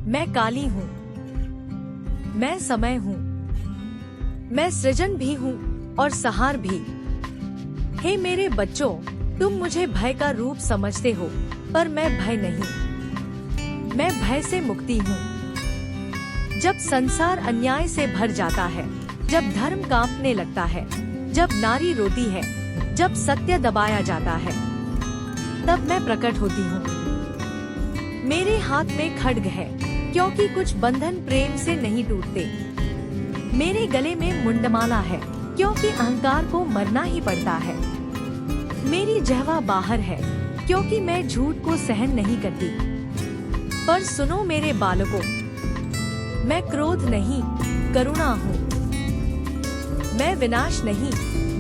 मैं काली हूँ, मैं समय हूँ, मैं सृजन भी हूँ और संहार भी। हे मेरे बच्चों, तुम मुझे भय का रूप समझते हो, पर मैं भय नहीं, मैं भय से मुक्ति हूँ। जब संसार अन्याय से भर जाता है, जब धर्म कांपने लगता है, जब नारी रोती है, जब सत्य दबाया जाता है, तब मैं प्रकट होती हूँ। मेरे हाथ में खड्ग है, क्योंकि कुछ बंधन प्रेम से नहीं टूटते। मेरे गले में मुंडमाला है, क्योंकि अहंकार को मरना ही पड़ता है। मेरी जिह्वा बाहर है, क्योंकि मैं झूठ को सहन नहीं करती। पर सुनो मेरे बालकों, मैं क्रोध नहीं, करुणा हूँ। मैं विनाश नहीं,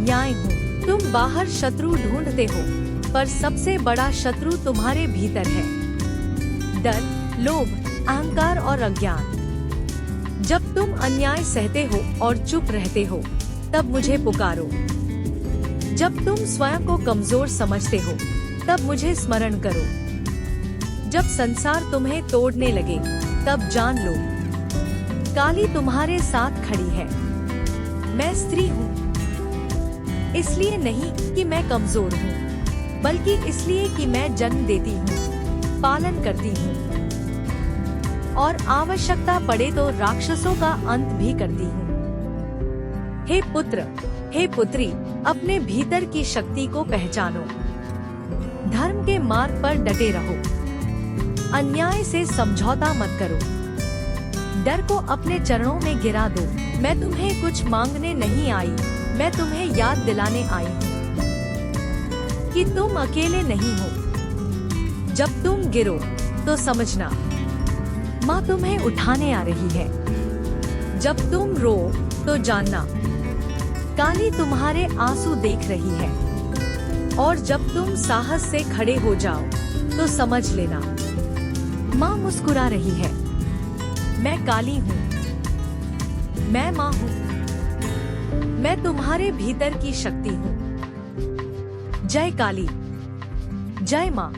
न्याय हूँ। तुम बाहर शत्रु ढूंढते हो, पर सबसे बड़ा शत्रु तुम्हारे भीतर है। डर, लोभ, अहंकार और अज्ञान। जब तुम अन्याय सहते हो और चुप रहते हो, तब मुझे पुकारो। जब तुम स्वयं को कमजोर समझते हो, तब मुझे स्मरण करो। जब संसार तुम्हें तोड़ने लगे, तब जान लो, काली तुम्हारे साथ खड़ी है। मैं स्त्री हूँ, इसलिए नहीं कि मैं कमजोर हूँ, बल्कि इसलिए कि मैं जन्म देती हूँ, पालन करती हूँ और आवश्यकता पड़े तो राक्षसों का अंत भी करती हूँ। हे पुत्र, हे पुत्री, अपने भीतर की शक्ति को पहचानो। धर्म के मार्ग पर डटे रहो, अन्याय से समझौता मत करो। डर को अपने चरणों में गिरा दो। मैं तुम्हें कुछ मांगने नहीं आई, मैं तुम्हें याद दिलाने आई हूँ कि तुम अकेले नहीं हो। जब तुम गिरो तो समझना, माँ तुम्हें उठाने आ रही है। जब तुम रो तो जानना, काली तुम्हारे आंसू देख रही है। और जब तुम साहस से खड़े हो जाओ तो समझ लेना, माँ मुस्कुरा रही है। मैं काली हूँ, मैं माँ हूँ, मैं तुम्हारे भीतर की शक्ति हूँ। जय काली, जय माँ।